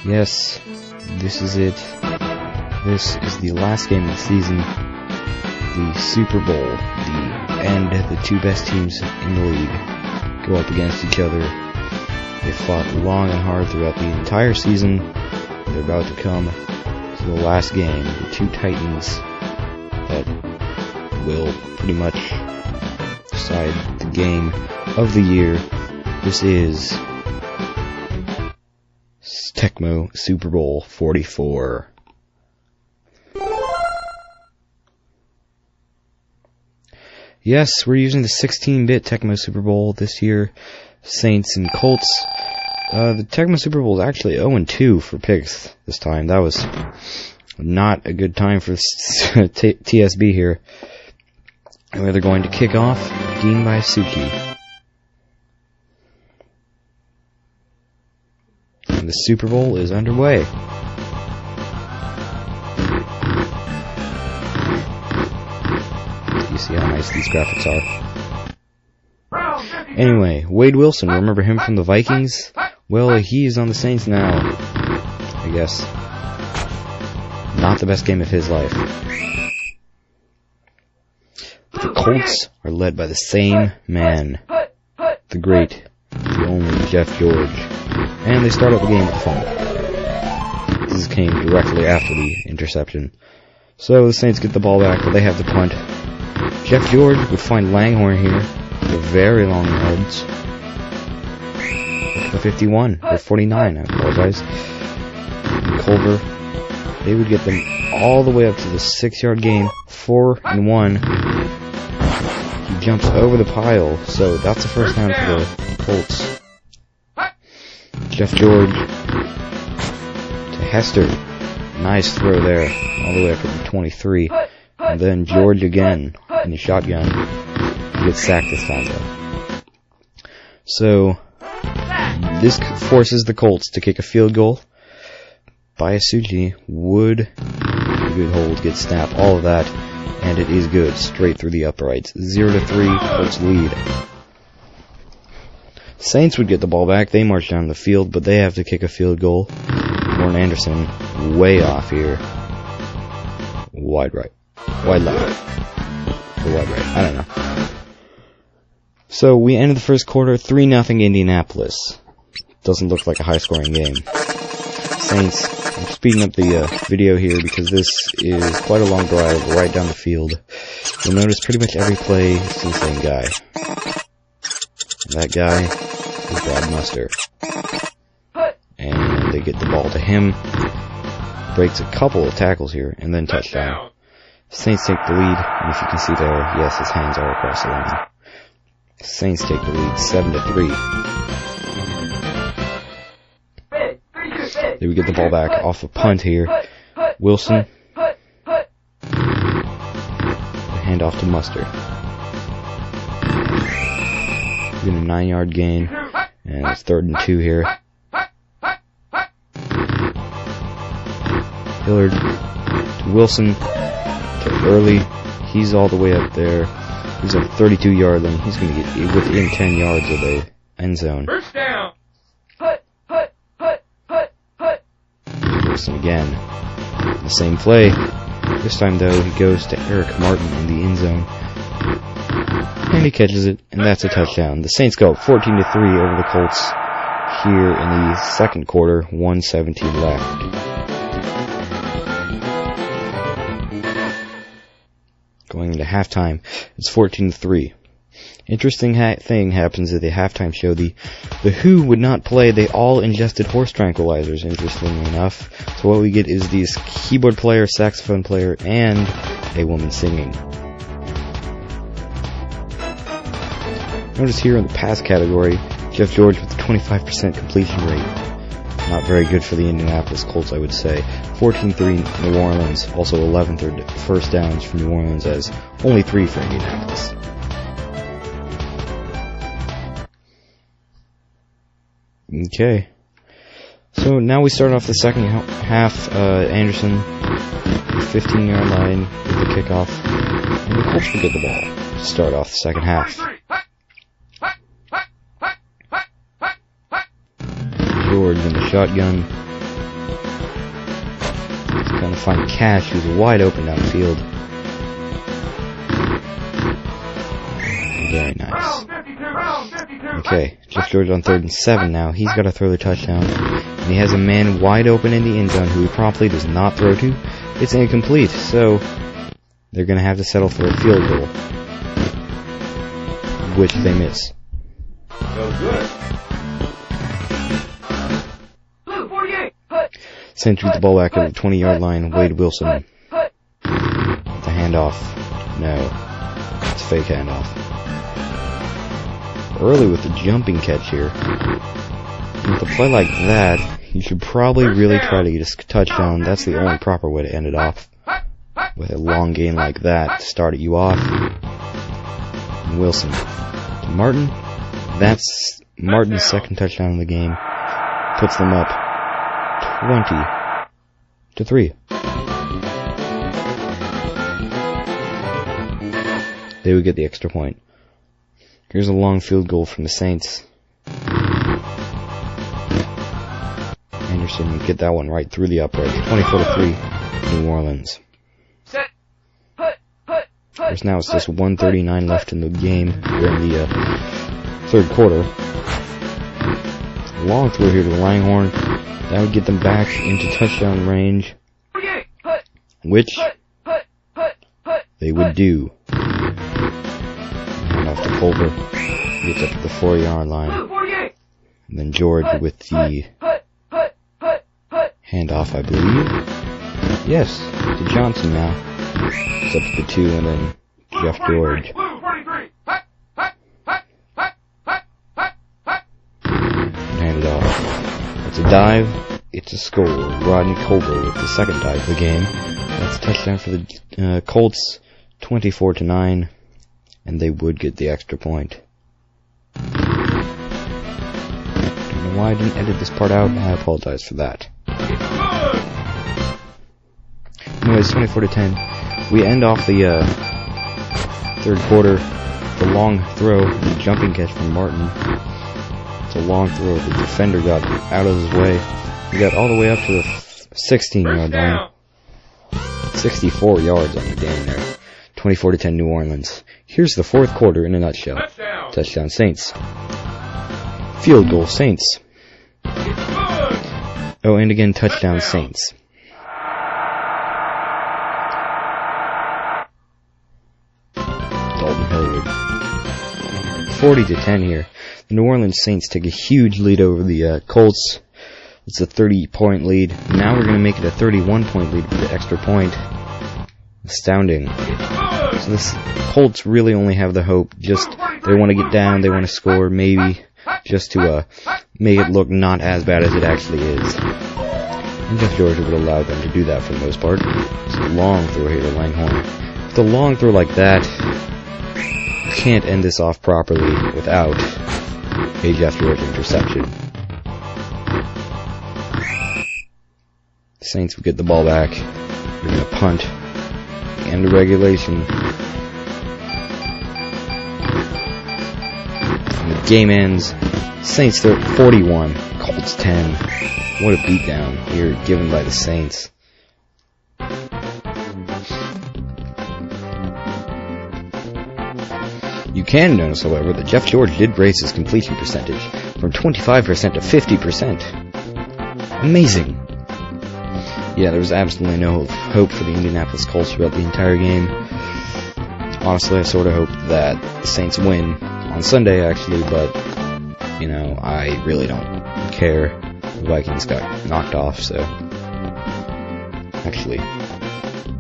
Yes, this is it. This is the last game of the season. The Super Bowl, the two best teams in the league go up against each other. They fought long and hard throughout the entire season. They're about to come to the last game. The two titans that will pretty much decide the game of the year. This is Tecmo Super Bowl 44. Yes, we're using the 16-bit Tecmo Super Bowl this year. Saints and Colts. The Tecmo Super Bowl is actually 0-2 for picks this time. That was not a good time for TSB here. And they're going to kick off Dean Baisuki. And the Super Bowl is underway. You see how nice these graphics are. Anyway, Wade Wilson, remember him from the Vikings? Well, he's on the Saints now. I guess. Not the best game of his life. The Colts are led by the same man. The great, the only Jeff George. And they start out the game with a fumble. This came directly after the interception. So the Saints get the ball back, but they have the punt. Jeff George would find Langhorne here for very long yards. For 51, or 49, I apologize. And Culver, they would get them all the way up to the 6-yard gain, 4-1. He jumps over the pile, so that's the first down for the Colts. Jeff George to Hester. Nice throw there, all the way up to the 23. And then George again in the shotgun. He gets sacked this time though. So this forces the Colts to kick a field goal. Baisuki would good hold, good snap, all of that, and it is good, straight through the uprights. 0-3, Colts lead. Saints would get the ball back. They march down the field, but they have to kick a field goal. Warren Anderson way off here. Wide right. Wide left. Or wide right. I don't know. So we ended the first quarter 3-0 Indianapolis. Doesn't look like a high-scoring game. Saints, I'm speeding up the video here because this is quite a long drive right down the field. You'll notice pretty much every play is the same guy. That guy is Brad Muster. And they get the ball to him. Breaks a couple of tackles here, and then touchdown. Saints take the lead, and if you can see there, yes, his hands are across the line. Saints take the lead, 7-3. Then we get the ball back off a punt here. Wilson. Hand off to Muster. Get a 9-yard gain, and it's 3rd and 2 here. Hillard to Wilson to Early. He's all the way up there. He's at the 32-yard line. He's going to get within 10 yards of the end zone. First down. Wilson again. The same play. This time, though, he goes to Eric Martin in the end zone. And he catches it, and that's a touchdown. The Saints go up 14-3 over the Colts here in the second quarter, 1:17 left. Going into halftime, it's 14-3. Interesting thing happens at the halftime show. The Who would not play. They all ingested horse tranquilizers, interestingly enough. So what we get is these keyboard player, saxophone player, and a woman singing. Notice here in the pass category, Jeff George with a 25% completion rate. Not very good for the Indianapolis Colts, I would say. 14-3 New Orleans, also 11th first downs for New Orleans, as only 3 for Indianapolis. Okay. So now we start off the second half. Anderson, 15-yard line with the kickoff. And the Colts will get the ball to start off the second half. George in the shotgun. He's going to find Cash, who's wide open downfield. Very nice. Okay, Jeff George on 3rd and 7 now. He's got to throw the touchdown. And he has a man wide open in the end zone who he promptly does not throw to. It's incomplete, so they're going to have to settle for a field goal, which they miss. Saints with the ball back at the 20-yard line. Wade Wilson. The handoff. No. It's a fake handoff. Early with the jumping catch here. With a play like that, you should probably really try to get a touchdown. That's the only proper way to end it off. With a long gain like that to start you off. And Wilson to Martin. That's Martin's second touchdown in the game. Puts them up 20-3. They would get the extra point. Here's a long field goal from the Saints. Anderson would get that one right through the uprights. 24-3, New Orleans. There's now it's just 1:39 left in the game during the third quarter. Long throw here to Langhorne. That would get them back into touchdown range, which they would do. Hand off to Culver. Gets up to the 4-yard line. And then George with the handoff, I believe. Yes, to Johnson now. It's up to the 2, and then Jeff George. Hand it off. It's a dive. It's a score. Rodney Culver with the second dive of the game. That's a touchdown for the Colts, 24-9, and they would get the extra point. Don't know why I didn't edit this part out. I apologize for that. Anyways, 24-10. We end off the third quarter. The long throw, the jumping catch from Martin. It's a long throw. The defender got out of his way. He got all the way up to the 16-yard line. 64 yards on the game there. 24-10 New Orleans. Here's the fourth quarter in a nutshell. Touchdown Saints. Field goal Saints. Oh, and again, touchdown Saints. Dalton Hilliard. 40-10 here. The New Orleans Saints take a huge lead over the Colts. It's a 30-point lead. Now we're going to make it a 31-point lead with the extra point. Astounding. So this Colts really only have the hope. Just they want to get down, they want to score, maybe just to make it look not as bad as it actually is. And Jeff George would allow them to do that for the most part. It's a long throw here to Langhorne. With a long throw like that, you can't end this off properly without a Jeff George interception. The Saints would get the ball back. They're going to punt. End of regulation. And the game ends. Saints 41, Colts 10. What a beatdown here given by the Saints. You can notice, however, that Jeff George did raise his completion percentage from 25% to 50%. Amazing. Yeah, there was absolutely no hope for the Indianapolis Colts throughout the entire game. Honestly, I sort of hope that the Saints win on Sunday, actually, but, you know, I really don't care. The Vikings got knocked off, so actually,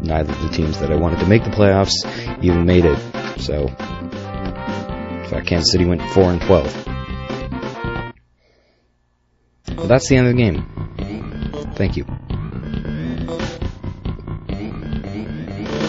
neither of the teams that I wanted to make the playoffs even made it, so in fact, Kansas City went 4-12. But that's the end of the game. Thank you.